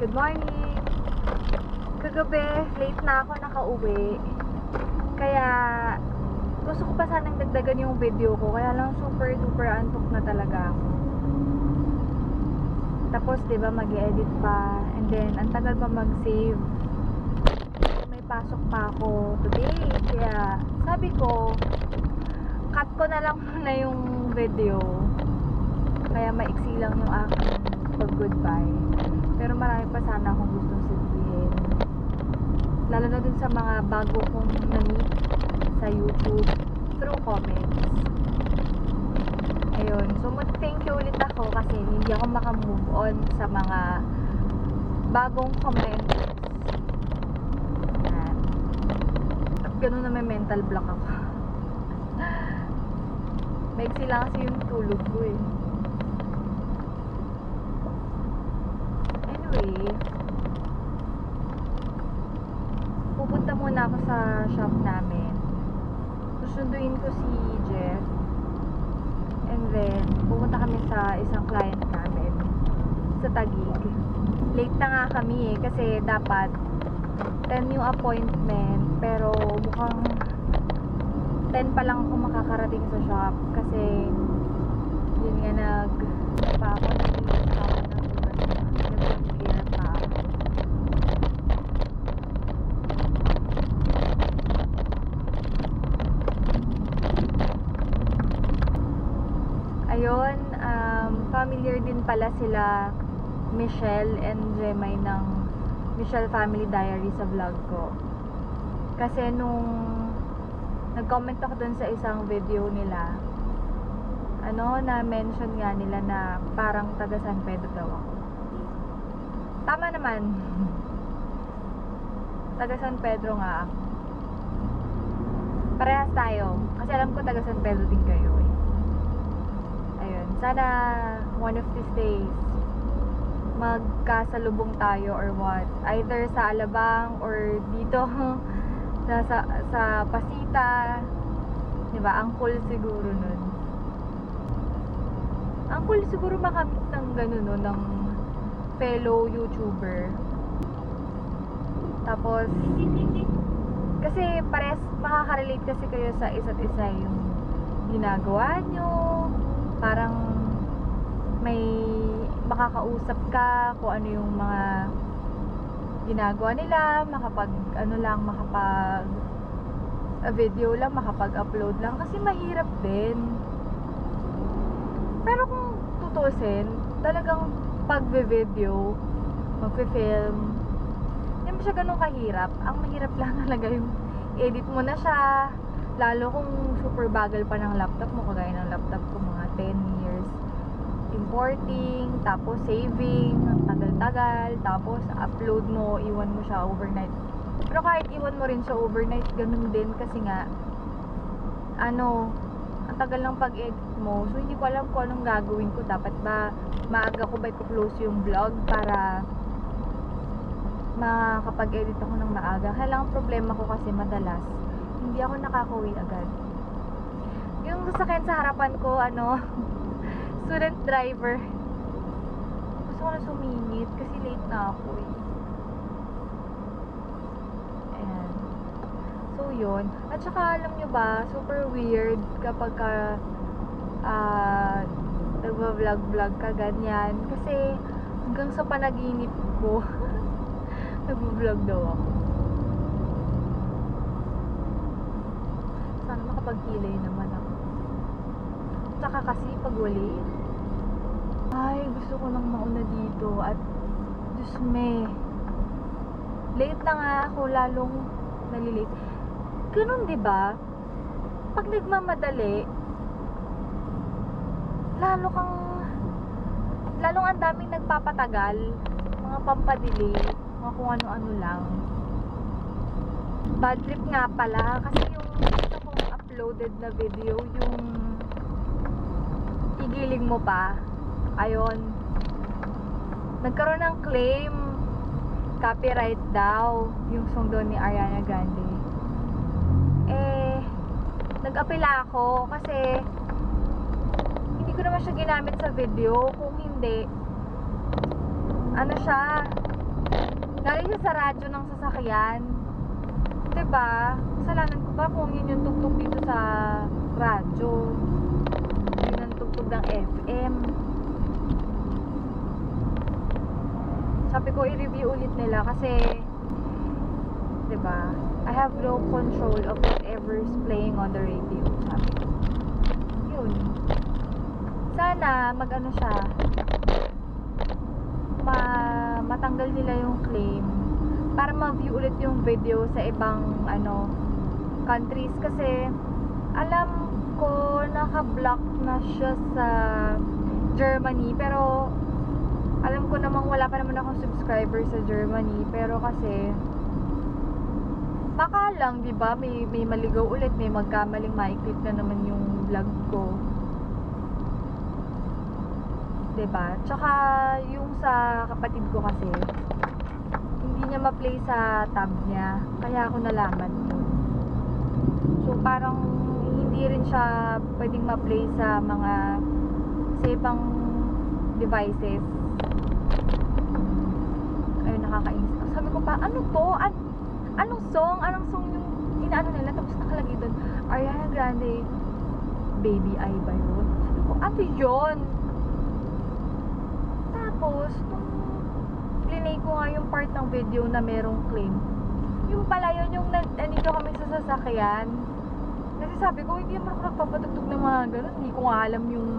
Good morning! Kagabi, late na ako nakauwi. Kaya, gusto ko pa sanang dagdagan yung video ko. Kaya lang super duper antok na talaga ako. Tapos, diba, mag-edit pa. And then, ang tagal pa mag-save. May pasok pa ako today. Kaya, sabi ko, cut ko na lang muna yung video. Kaya maiksi lang yung aking pag-goodbye. Pero marami pa sana akong gustong sabihin. Lalo na dun sa mga bago kong na-meet sa YouTube through comments. Ayun. So, mag-thank you ulit ako kasi hindi ako makamove on sa mga bagong comments. Yan. At ganun na may mental block ako. Maiksi lang kasi yung tulog ko eh. Anyway, pupunta muna ako sa shop namin. Susunduin ko si Jeff. And then, pupunta kami sa isang client namin sa Taguig. Late na nga kami eh, kasi dapat 10 yung appointment. Pero mukhang 10 pa lang ako makakarating sa shop. Kasi, yun nga pa ako ayun, familiar din pala sila Michelle and Jemay ng Michelle Family Diary sa vlog ko. Kasi nung nag-comment ako dun sa isang video nila, na-mention nga nila na parang taga San Pedro daw ako. Tama naman. Taga San Pedro nga ako. Parehas tayo. Kasi alam ko taga San Pedro din kayo eh. Ayun. Sana one of these days magkasalubong tayo or what. Either sa Alabang or dito sa Pasita. Diba? Ang cool siguro nun. Ang cool siguro makamit ng ganun no, ng fellow YouTuber. Tapos kasi pares makaka-relate kasi kayo sa isa't isa yung ginagawa nyo. Parang may makakausap ka kung ano yung mga ginagawa nila, makapag video lang, makapag-upload lang kasi mahirap din. Pero kung tutusin, talagang pag-video, mag-film, hindi mo siya ganun kahirap. Ang mahirap lang talaga yung edit mo na siya. Lalo kung super bagal pa ng laptop mo, kagaya ng laptop ko mga 10 years. Importing, tapos saving, ang tagal-tagal, tapos upload mo, iwan mo siya overnight. Pero kahit iwan mo rin siya overnight, ganun din kasi nga, ang tagal ng pag-edit mo. So, hindi ko alam kung anong gagawin ko. Dapat ba, maaga ko ba i-close yung vlog para makakapag-edit ako ng maaga. Kaya lang ang problema ko kasi madalas, hindi ako nakakauwi agad. Yung sasakyan sa harapan ko, student driver. Gusto ko na sumingit kasi late na ako eh. Ayan. So, yun. At saka, alam nyo ba, super weird kapag nagva-vlog ka ganyan. Kasi, hanggang sa panaginip ko, nagva-vlog daw ako. Sana makapag-hilay naman ako. Tsaka kasi pag wali, ay gusto ko nang mauna dito at Diyos me, late na nga ako, lalong nalilate. Ganun diba? Pag nagmamadali, lalong ang daming nagpapatagal, mga pampadili, mga kung ano-ano lang. Bad trip nga pala kasi yung isa kong uploaded na video, yung igiling mo pa, ayun, nagkaroon ng claim, copyright daw yung song doon ni Ariana Grande. Nag-apela ako kasi hindi ko naman siya ginamit sa video. Kung hindi, Galing siya sa radyo ng sasakyan. Diba? Kasalanan ko ba kung yun yung tugtog dito sa radyo? Yun ang tugtog ng FM. Sabi ko i-review ulit nila kasi diba? I have no control of whatever's playing on the radio. Sabi ko. Yun. Sana mag-ano siya. Matanggal nila yung claim para ma-view ulit yung video sa ibang countries kasi alam ko naka-block na siya sa Germany pero alam ko namang wala pa naman akong subscriber sa Germany pero kasi baka lang diba may maligaw ulit, may magkamaling ma-click na naman yung vlog ko, diba? Tsaka yung sa kapatid ko kasi hindi niya ma-play sa tab niya kaya ako nalaman yun. So parang hindi rin siya pwedeng ma-play sa mga ibang devices. Ayun, nakakainis. Sabi ko pa, ano to? Anong song? Anong song yung inaano nila? Tapos nakalagay doon, Ariana Grande, Baby I ba yun? Sabi ko, ano yun? Tapos, nung plinay ko nga yung part ng video na merong claim, yung pala yun, yung nandito kami sa sasakyan. Kasi sabi ko, hindi naman ako nagpapatugtog ng mga ganun. Hindi ko nga alam yung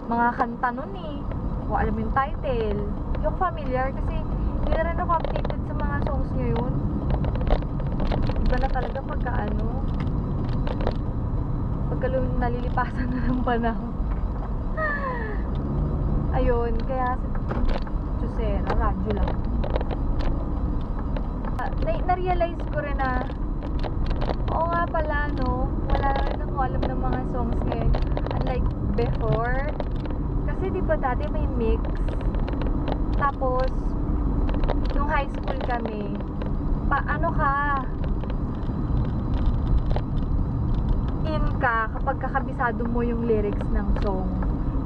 mga kanta nun eh. Hindi ko alam yung title. Hindi ako familiar kasi hindi na rin ako updated sa mga songs niya yun. Iba na talaga pagka nalilipasan na ng panahon. Ayun, kaya Chusera, radyo lang. Na-realize ko rin na oo nga pala wala na rin ako alam ng mga songs ngayon unlike before kasi di ba dati may mix tapos nung high school kami in ka kapag kakabisado mo yung lyrics ng song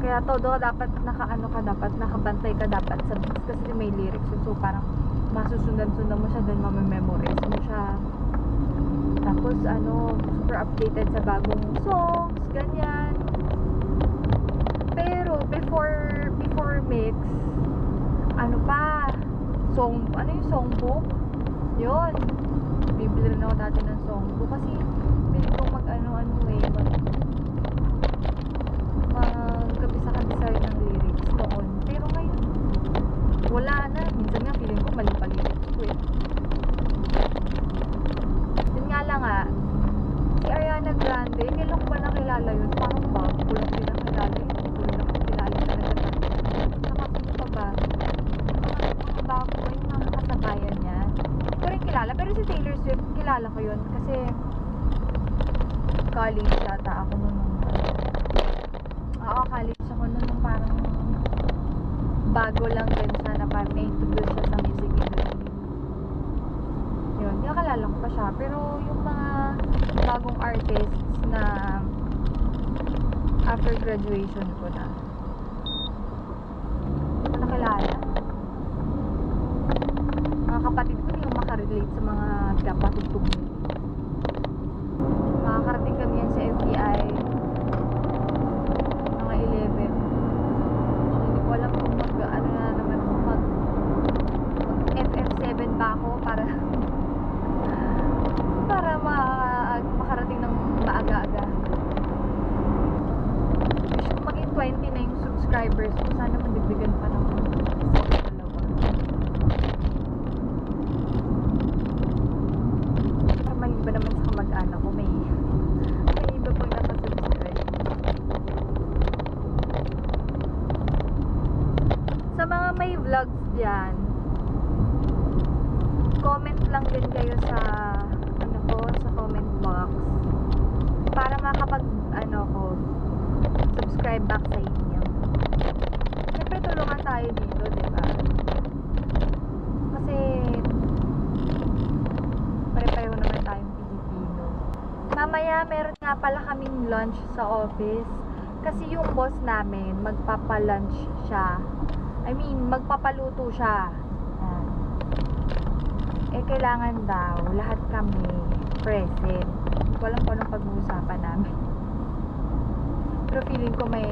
kaya todo dapat dapat nakabantay ka dapat sa beats kasi may lyrics so parang masusundan-sundan mo siya then mamememorize mo siya. Tapos super updated sa bagong songs, ganyan. Pero before mix, yung songbook? Yun. Bibili rin ako dati ng songbook kasi pili kong magkabisa-kabisa ng lyrics noon. Pero ngayon, wala na. Minsan nga feeling ko mali pa lyrics ko eh. Si Ariana Grande, kailan ko ba nakilala yun? Parang bago ko lang pinakilala yun. Hindi ko lang nakilala talaga. Saka sino pa ba? Mga bago ko yung mga kasabayan niya. Hindi ko rin kilala. Pero si Taylor Swift, kilala ko yun. Kasi college yata ako nun. College ako nun. Parang bago lang din siya na parang na-introduce siya sa music industry. Yun, hindi nakalala ko pa siya. Pero yung mga bagong artists na after graduation ko na hindi ko nakilala. Mga kapatid ko hindi makarelate sa mga pinapatugtog niya. Makakarating kami yan sa FTI mga 11. So hindi ko alam kung mag FF7 ba ako para makarating ng maaga-aga. Wish ko maging 20 na yung subscribers ko. Sana madagdagan pa ng dalawa. Para maliba naman sa kamag-anak ko, may iba pang nakasubscribe. Sa mga may vlogs dyan, comment lang din kayo sa sa comment box para makapag subscribe back sa inyo. Siyempre tulungan tayo dito, diba? Kasi pare-pareho naman tayong Pilipino. Mamaya meron nga pala kaming lunch sa office kasi yung boss namin magpapa-lunch siya. I mean, magpapaluto siya. kailangan daw lahat kami present. Hindi ko alam kung anong pag-uusapan namin. Pero feeling ko may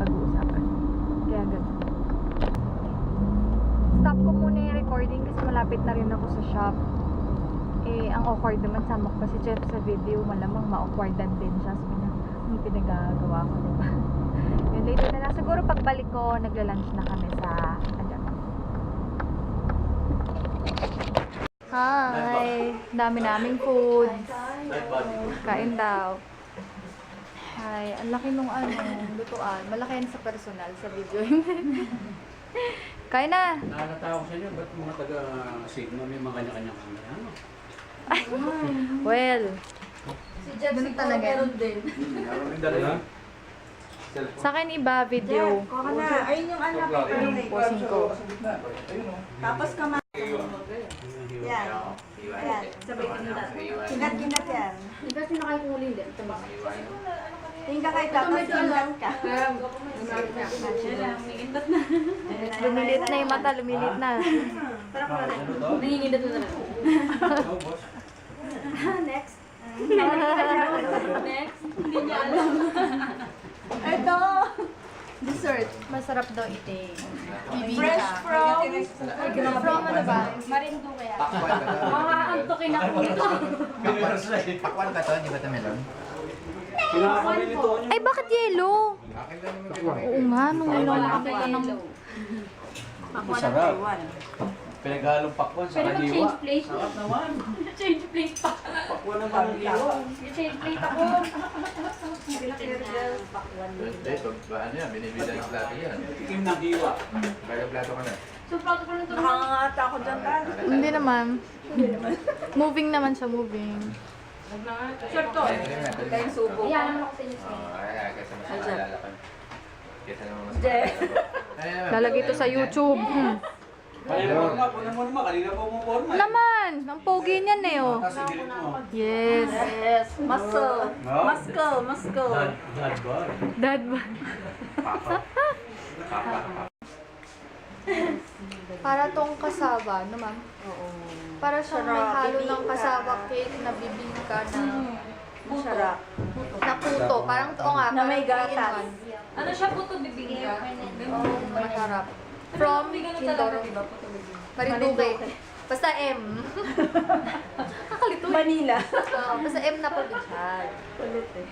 pag-uusapan. Kaya ganun. Stop ko muna yung recording kasi malapit na rin ako sa shop. Ang awkward naman, sama ko pa si Jeff sa video, malamang ma-awkwardan din siya. So, may pinagagawa ko, diba? Yun, later na lang. Siguro pagbalik ko, nagla-lunch na kami sa Hi! Dami naming food. Kain daw. Hi, ang laki nung lutuan. Malaki yan sa personal, sa video. Kain na! Nakakatawa ko sa inyo, ba't mga taga-Sigma may mga kanya-kanyang camera? Ano? Well, Si Jeff ganun talaga. meron din. Meron din dala. sa akin iba video. Kuha ka na. Ayun yung anak ko. Posing ko. Tapos kamay. Yan. Yan. Sabay kinat. Kinat yan. Hindi kasi nakahuli din. Tingin ka kay tapos kinat ka. Lumilit na yung mata, lumilit na. Nangingindat na talaga. Next. Next, hindi niya alam. Ito. Dessert. Masarap daw ite. Fresh from. From ano ba? Marindo kaya. Pakwan Antokin ako nito. Pakwan ka to, di ba ito melon? Kinakabili ito niyo. Ay, bakit yellow? Akin lang naman diba? Oo nga, nung ano nakakita ng... Masarap. Pinaghalong pakwan sa Pwede kaliwa. mag-change place? Sarap naman. Change place pa. Pakwan naman ang liwa. Change place ako. Ito, ano yan, binibilan ng plato yan. Tikim ng hiwa. Kaya plato ka na. So, plato ko lang ito. Nakangangata ako dyan ka. Hindi naman. Moving naman siya, moving. Sure to. Kayong subo. Iyan naman ako sa inyo. Kasi mas maalala ka. Kesa naman mas Jeff. Lalagay ito sa YouTube. Kanina mo naman, kanina po mo forma. Naman! Ang pogi niyan eh, oh. Kasi gilit mo. Yes. Yes. Muscle. Muscle. Muscle. Dad bar. Dad ba? Para tong kasaba, no ma'am? Oo. Para siyang may Sarap, halo ng bibingka. kasaba cake na bibingka na Masarap. na puto. Parang to nga. Na may parang gatas. 3-in-1. Ano siya puto bibingka? Oh, masarap. From Mindoro. Marinduque. Basta M. Kakalito eh. Manila. Basta M na probinsya. Kulit eh.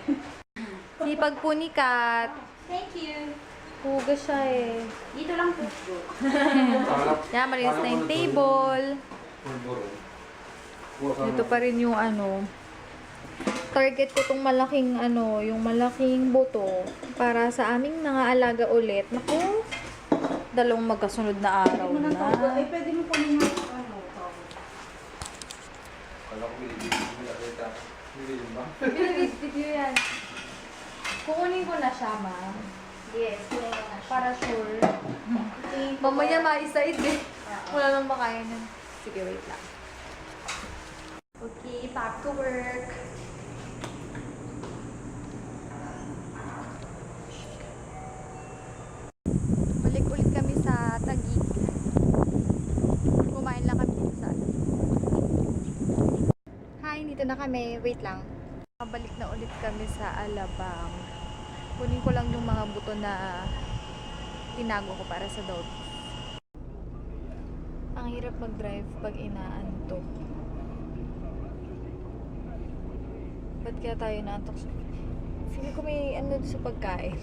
Sipag po ni Kat. Thank you. Hugas siya eh. Dito lang po. Yan, malinis na yung table. Dito pa rin yung target ko tong malaking yung malaking buto para sa aming nangaalaga ulit. Naku, dalawang magkasunod na araw na. Eh, pwede mo kunin yung ano. Video yan. Kukunin ko na siya, ma. Yes. Para sure. Mamaya ma-side eh. Wala nang makain yan. Sige, wait lang. Okay, back to work. Balik ulit kami sa Taguig. Kumain lang kami dito sa Hi, dito na kami. Wait lang. Balik na ulit kami sa Alabang. Kunin ko lang yung mga buto na tinago ko para sa dog. Ang hirap mag-drive pag inaantok. Ba't kaya tayo naantok? Feeling ko may sa pagkain.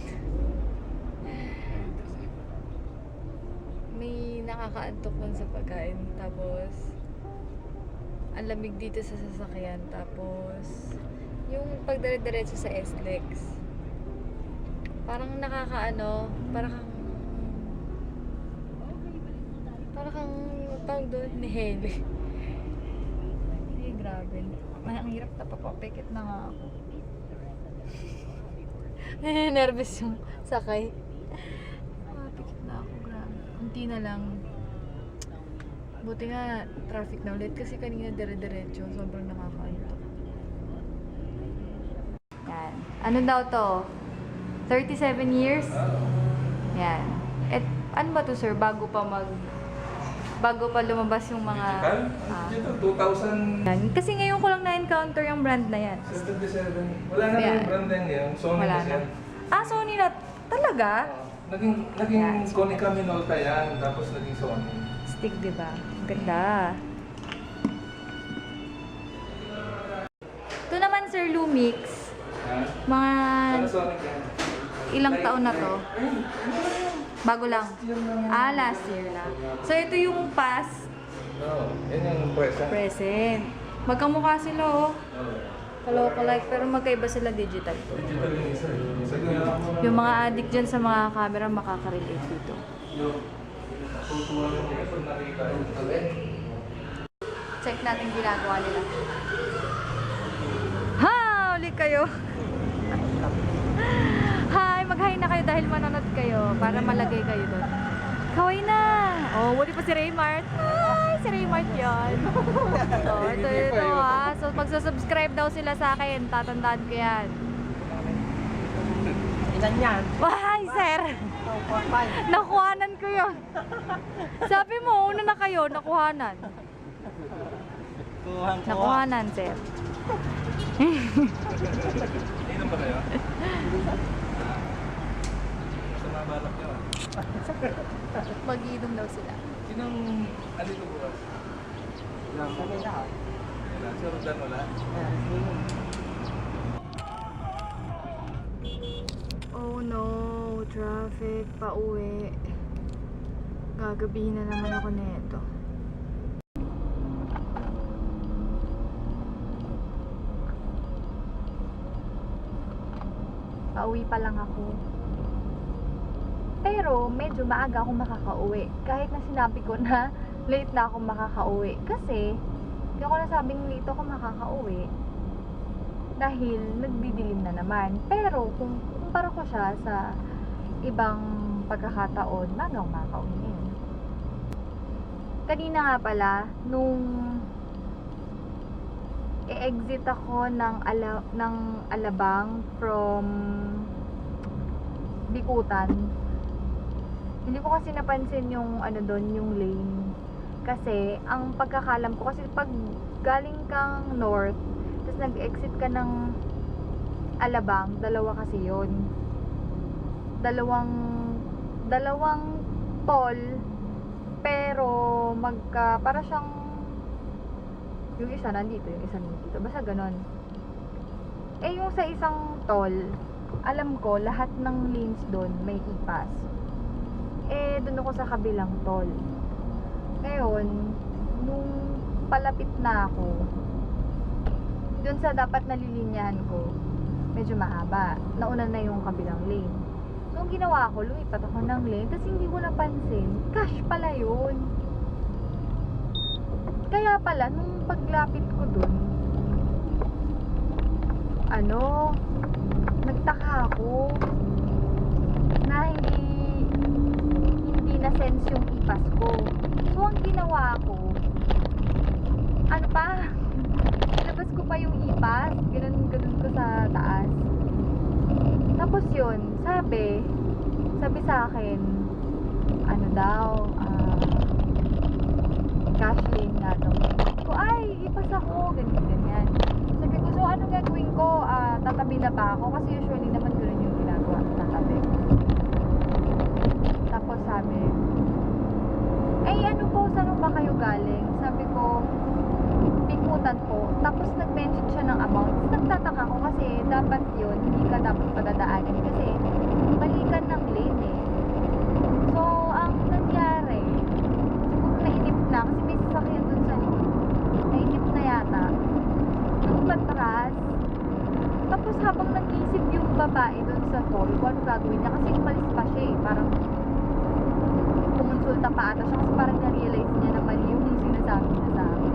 May nakakaantok lang sa pagkain. Tapos, ang lamig dito sa sasakyan. Tapos, yung pagdire-diretso sa SLEX. Parang parang kang tawag doon ni Hele. Ay, grabe. Ang hirap na papapikit na nga ako. Nervous yung sakay. Papikit na ako, grabe. Unti na lang. Buti nga, traffic na ulit kasi kanina dire-diretso. Sobrang nakakaantok. Yan. Ano daw to? 37 years? Yan. At ano ba to, sir? Bago pa bago pa lumabas yung mga... Digital? ah, Ito, 2077. yan. Kasi ngayon ko lang na-encounter yung brand na yan. Wala na Yeah. yung brand na yun. Sony Wala na siya. na. Ah, Sony na. Talaga? Naging Konica Minolta yan, tapos naging Sony. Stick, di ba? Ganda. Ito naman, Sir Lumix. Ha? Mga Panasonic yan. ilang taon na to? Bago lang. Ah, last year lang. So, ito yung past Oo, yan yung present. present. Magkamukha sila, oh. Oo. Kaloko-like, pero magkaiba sila digital. Digital yung isa. Sige. Yung mga addict dyan sa mga camera, makaka-relate dito. Yung tutuwa ng mga pag nakita yun. Check natin ginagawa nila. Ha! Uli kayo! Hi! Mag-hi na kayo dahil manonood kayo para malagay kayo doon. Kaway na! Oh, wali pa si Raymart. Hi! Si Raymart yun. So, ito ha. So, magsusubscribe daw sila sa akin. Tatandaan ko yan. Ilan yan? Why, sir? 4, 5. Nakuhanan ko yun. Sabi mo, una na kayo, nakuhanan. Nakuhanan, sir. Inom ba kayo? Sa mga balak nyo. Mag-iinom daw sila. Sinong andito bukas? Wala. Si Rodan wala? Oh no, traffic, pauwi. Gagabihin na naman ako nito. Pauwi pa lang ako. Pero medyo maaga ako makakauwi. Kahit na sinabi ko na late na ako makakauwi. Kasi hindi ako nasabing late ako makakauwi dahil nagdidilim na naman. Pero kung kumpara ko siya sa ibang pagkakataon, maaga ako makakauwi ngayon. Kanina nga pala, nung i-exit ako ng Alabang from Bikutan, hindi ko kasi napansin yung ano doon, yung lane. Kasi ang pagkakalam ko, kasi pag galing kang north, tapos nag-exit ka ng Alabang, dalawa kasi yun. Dalawang toll, pero para siyang yung isa nandito, yung isa nandito. Basta ganon. Eh, yung sa isang toll, alam ko, lahat ng lanes doon may e-pass. Eh, doon ako sa kabilang toll. Ngayon, nung palapit na ako, doon sa dapat nalilinyahan ko, medyo mahaba. Nauna na yung kabilang lane. So, ang ginawa ko, lumipat ako ng lane, tapos hindi ko napansin, cash pala yun. Kaya pala, nung paglapit ko dun, nagtaka ako na hindi na sense yung ipas ko. So, ang ginawa ko, ilabas ko pa yung ipas, ganun ko sa taas. Tapos yun, sabi sa akin, cash lane nga daw. So, ipas ako, ganyan. Sabi ko, so ano gagawin ko? Tatabi na ba ako? Kasi usually naman ganoon yung ginagawa, tatabi. Tapos sabi, saan ba kayo galing? Sabi ko, Bikutan po. Tapos nag-mention siya ng amount. Nagtataka ko kasi dapat yun, hindi ka dapat padadaanin kasi balikan ng lane eh. So, ang nangyari, nainip na kasi may sasakyan dun sa likod. Nainip na yata. Nung matras, tapos habang nag-iisip yung babae dun sa hall, kung ano gagawin niya, kasi umalis pa siya eh. Parang kumonsulta pa ata siya kasi parang na-realize niya na mali yung sinasabi niya sa akin.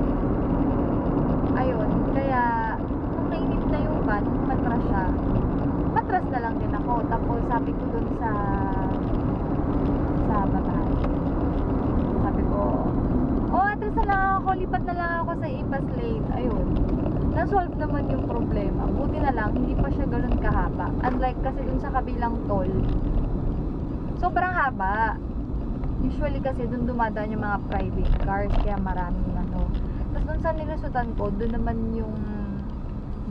Ayun, kaya nung nainip na yung van, matras siya. Matras na lang din ako. Tapos sabi ko dun sa babae. Sabi ko, atras na lang ako, lipat na lang ako sa ipas lane. Ayun. Na-solve naman yung problema. Buti na lang, hindi pa siya ganun kahaba. Unlike kasi dun sa kabilang toll, sobrang haba. Usually kasi dun dumadaan yung mga private cars, kaya maraming ano. Tapos dun sa nilusutan ko, dun naman yung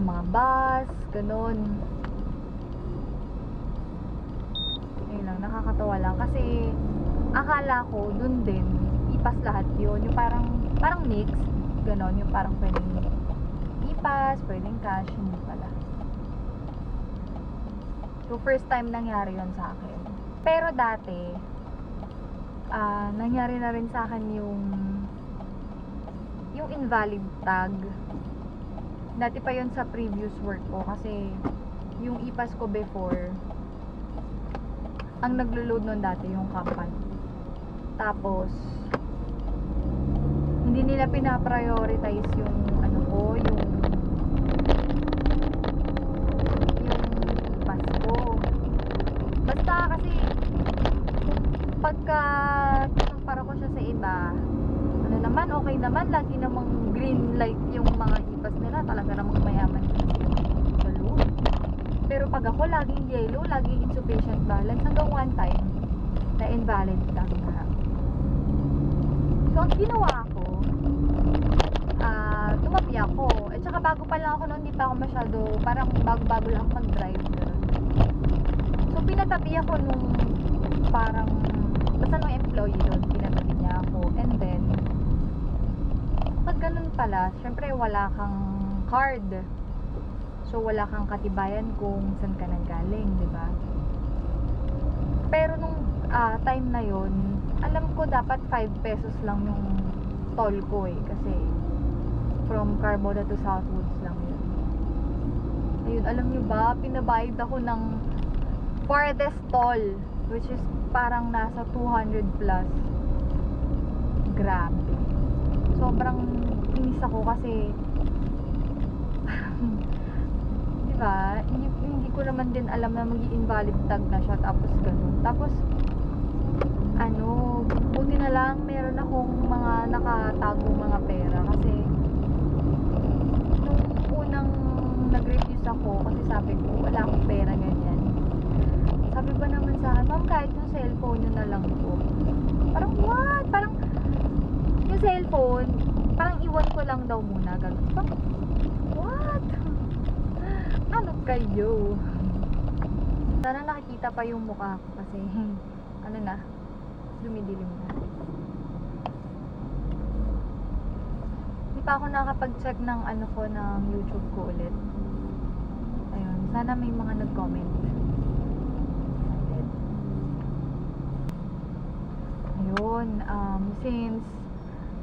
mga bus, ganun. Ayun lang, nakakatawa lang. Kasi akala ko dun din, ipas lahat yun. Yung parang mix, ganun. Yung parang pwedeng ipas, pwedeng cash, hindi pala. So first time nangyari yun sa akin. Pero dati, nangyari na rin sa akin yung invalid tag. Dati pa yun sa previous work ko kasi yung ipas ko before, ang naglo-load nun dati yung company. Tapos hindi nila pina-prioritize yung ano ko, yung ipas ko. Basta kasi pagka kinumpara ko siya sa iba, ano naman, okay naman, lagi namang green light yung mga ipas nila, talaga namang mayaman sa loob. Pero pag ako, laging yellow, laging insufficient balance, hanggang one time na invalid lang na. So ang ginawa ko, tumabi ako. At saka bago pa lang ako noon, hindi pa ako masyado, parang bago-bago lang ako mag-drive. So pinatabi ako nung parang basta nung employee doon, pinatabi niya ako. And then pag ganun pala, syempre wala kang card, so wala kang katibayan kung saan ka nanggaling, di ba? Pero nung time na yon, alam ko dapat 5 pesos lang yung toll ko eh, kasi from Carboda to Southwoods lang yun. Ayun, alam nyo ba, pinabayad ako ng farthest toll, which is parang nasa 200 plus. Grabe. Sobrang inis ako kasi di ba, hindi ko naman din alam na mag-i-invalid tag na siya, tapos ganun. Tapos ano, buti na lang meron akong mga nakatagong mga pera kasi nung unang nag-refuse ako kasi sabi ko wala akong pera, ganyan. Sabi ba naman sa akin, ma'am, kahit yung cellphone nyo na lang po. Parang what? Parang yung cellphone, parang iwan ko lang daw muna, ganun. Parang, what? Ano kayo? Sana nakikita pa yung mukha ko kasi ano na, dumidilim na. Hindi pa ako nakapag-check ng ano ko, ng YouTube ko ulit. Ayun, sana may mga nag-comment. Ayun, since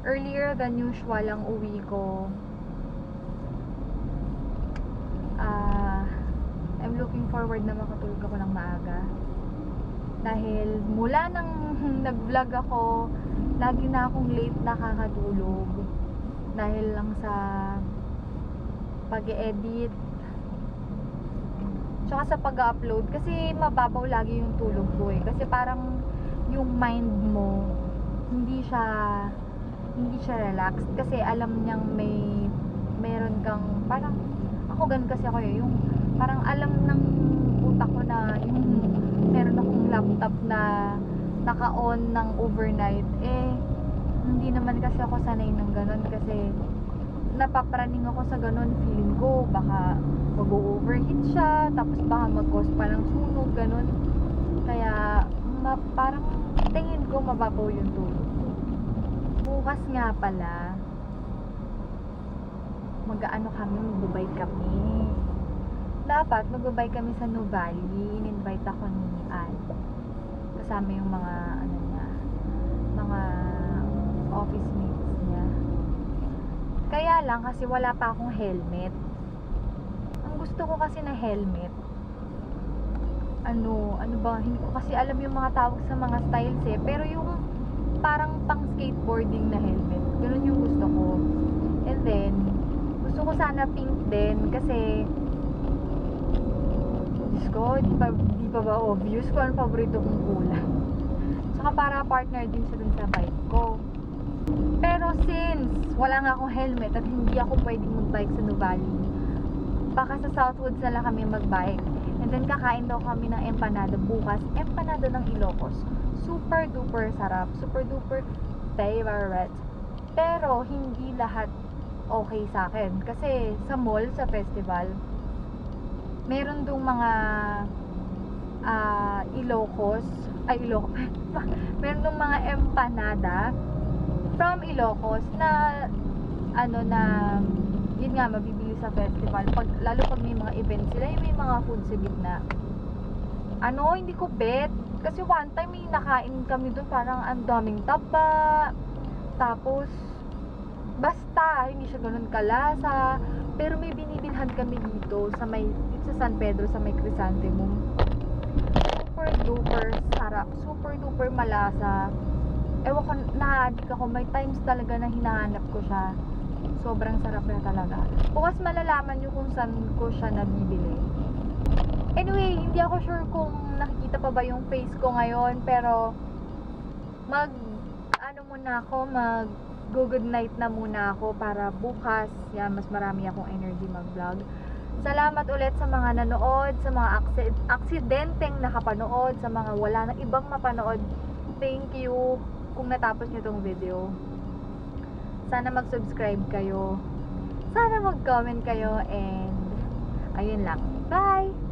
earlier than usual ang uwi ko, I'm looking forward na makatulog ako ng maaga. Dahil mula nang nag-vlog ako, lagi na akong late nakakatulog. Dahil lang sa pag-edit, tsaka sa pag-upload. Kasi mababaw lagi yung tulog ko eh. Kasi parang yung mind mo, hindi siya relaxed. Kasi alam niyang meron kang, parang, ako ganun kasi ako eh, yung parang alam ng utak ko na yung meron akong laptop na naka-on ng overnight, eh hindi naman kasi ako sanay ng ganun kasi napapraning ako sa ganun. Feeling ko baka mag-overheat siya, tapos baka mag-cause pa ng sunog, ganun. Kaya parang tingin ko mababaw yung tulog ko. Bukas nga pala mag-ano kami, magbabay kami. Dapat magbabay kami sa Nuvali. In-invite ako ni Al. Kasama yung mga ano niya, mga office mates niya. Kaya lang kasi wala pa akong helmet. Ang gusto ko kasi na helmet, ano ba, hindi ko kasi alam yung mga tawag sa mga styles eh, pero yung parang pang skateboarding na helmet, ganun yung gusto ko. And then gusto ko sana pink din kasi Diyos ko, di pa ba obvious kung ano paborito kong kulay. Saka para partner din siya dun sa bike ko. Pero since wala nga akong helmet at hindi ako pwedeng magbike sa Nuvali, baka sa Southwoods na lang kami magbike. And then kakain daw kami ng empanada bukas, empanada ng Ilocos. super duper sarap, super duper favorite. Pero hindi lahat okay sa akin. Kasi sa mall, sa festival, meron dong mga Ilocos, meron dong mga empanada from Ilocos na yun nga, mabibili sa festival. Lalo pag may mga event sila, yung may mga food sa gitna. Hindi ko bet. Kasi one time may nakain kami doon, parang ang daming taba. Tapos, basta, hindi siya ganun kalasa. Pero may binibilhan kami dito sa San Pedro, sa may Crisantemum. Super duper sarap. Super duper malasa. Ewan ko, na-addict ako. May times talaga na hinahanap ko siya. Sobrang sarap na talaga. Bukas malalaman nyo kung saan ko siya nabibili. Anyway, hindi ako sure kung nakikita pa ba yung face ko ngayon. Pero, mag good night na muna ako para bukas, mas marami akong energy mag-vlog. Salamat ulit sa mga nanood, sa mga aksidenteng nakapanood, sa mga wala na ibang mapanood. Thank you kung natapos nyo tong video. Sana mag-subscribe kayo. Sana mag-comment kayo and ayun lang. Bye!